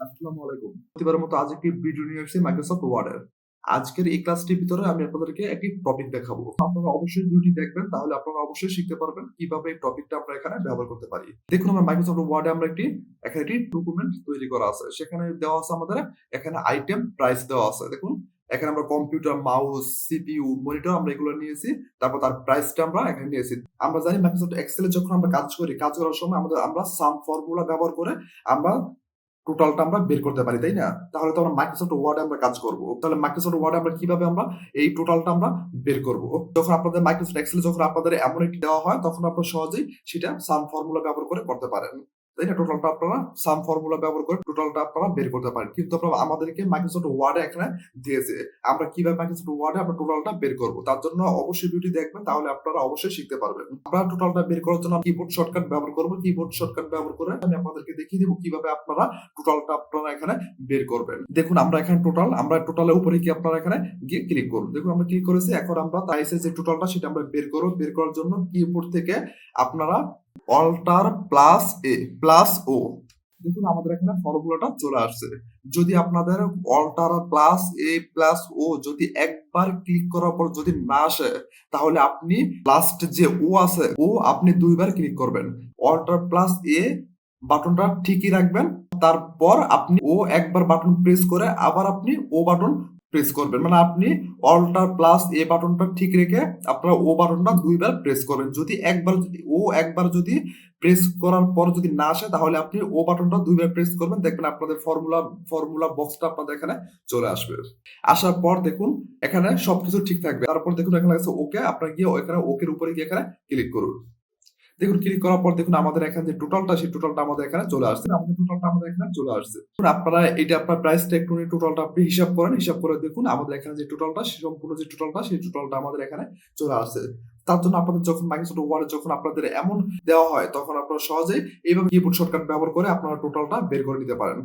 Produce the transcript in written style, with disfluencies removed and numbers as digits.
আসসালামু আলাইকুম। প্রতিবারের মতো আজ একটি ভিডিও নিয়ে এসেছি মাইক্রোসফট ওয়ার্ডের। আজকের এই ক্লাসটির ভিতরে আমি আপনাদেরকে একটি টপিক দেখাবো। আপনারা অবশ্যই ভিডিওটি দেখবেন, তাহলে আপনারা অবশ্যই শিখতে পারবেন কিভাবে এই টপিকটা আমরা এখানে ব্যবহার করতে পারি। দেখুন, আমরা মাইক্রোসফট ওয়ার্ডে আমরা এখানে একটি ডকুমেন্ট তৈরি করা আছে। সেখানে দেওয়া আছে আমাদের এখানে আইটেম প্রাইস দেওয়া আছে। দেখুন, এখানে আমরা কম্পিউটার, মাউস, সিপিইউ, মনিটর আমরা এগুলো নিয়েছি। তারপর তার প্রাইসটা আমরা এখানে নিয়েছি। আমরা জানি মাইক্রোসফট এক্সেলে যখন আমরা কাজ করি, কাজ করার সময় আমরা সাম ফর্মুলা ব্যবহার করে আমরা টোটালটা আমরা বের করতে পারি, তাই না? তাহলে তো আমরা মাইক্রোসফট ওয়ার্ডে আমরা কাজ করব। তাহলে মাইক্রোসফট ওয়ার্ডে আমরা কিভাবে এই টোটালটা আমরা বের করব? যখন আপনাদের মাইক্রোসফট এক্সেলে যখন আপনাদের এমন একটি দেওয়া হয়, তখন আপনারা সহজেই সেটা সাম ফর্মুলা ব্যবহার করে করতে পারেন। তাই না? টোটালটা আপনারা সাম ফর্মুলা ব্যবহার করে টোটালটা আপনারা বের করতে পারেন। কিন্তু আমাদেরকে মাইক্রোসফট ওয়ার্ডে এখানে দিয়েছে। আমরা কিভাবে মাইক্রোসফট ওয়ার্ডে আমরা টোটালটা বের করব? তার জন্য অবশ্যই ভিডিওটি দেখবেন, তাহলে আপনারা অবশ্যই শিখতে পারবেন। আমরা টোটালটা বের করার জন্য কিবোর্ড শর্টকাট ব্যবহার করব। কিবোর্ড শর্টকাট ব্যবহার করে আমি আপনাদেরকে দেখিয়ে দেব কিভাবে আপনারা টোটালটা আপনারা এখানে বের করবেন। দেখুন, আমরা টোটালের উপরে কি আপনারা এখানে গিয়ে ক্লিক করুন। দেখুন, আমরা ক্লিক করেছি। এখন আমরা প্রাইসের যে টোটালটা সেটা আমরা বের করব। বের করার জন্য কিবোর্ড থেকে আপনারা অল্টার প্লাস এ প্লাস ও, দেখুন আমাদের এখানে ফর্মুলাটা চলে আসছে। যদি আপনাদের অল্টার প্লাস এ প্লাস ও যদি একবার ক্লিক করার পর যদি না আসে, তাহলে আপনি লাস্ট যে ও আছে ও আপনি দুইবার ক্লিক করবেন। অল্টার প্লাস এ বাটনটা ঠিকই রাখবেন। তারপর আপনি ও একবার বাটন প্রেস করে আবার আপনি ও বাটন প্রেস করবেন। মানে আপনি অল্টার প্লাস এ বাটনটা ঠিক রেখে আপনারা ও বাটনটা দুইবার প্রেস করবেন। যদি একবার যদি প্রেস করার পর যদি না আসে, তাহলে আপনি ও বাটনটা দুইবার প্রেস করবেন। দেখবেন আপনাদের ফর্মুলা বক্সটা আপনাদের এখানে চলে আসবে। আসার পর দেখুন এখানে সবকিছু ঠিক থাকবে। তারপর দেখুন এখানে আছে ওকে। আপনারা গিয়ে এখানে ওকের উপরে গিয়ে এখানে ক্লিক করুন। দেখুন, ক্লিক করার পর দেখুন আমাদের এখানে যে টোটালটা সেই টোটালটা আমাদের এখানে চলে আসছে। আপনারা এটা আপনার প্রাইসটা একটু টোটালটা আপনি হিসাব করেন। হিসাব করে দেখুন আমাদের এখানে যে টোটালটা সম্পূর্ণ যে টোটালটা সেই টোটালটা আমাদের এখানে চলে আসছে। তার জন্য আপনাদের যখন মাইক্রোসফট ওয়ার্ডে যখন আপনাদের এমন দেওয়া হয়, তখন আপনারা সহজেই এইভাবে কিবোর্ড শর্টকাট ব্যবহার করে আপনারা টোটালটা বের করে নিতে পারেন।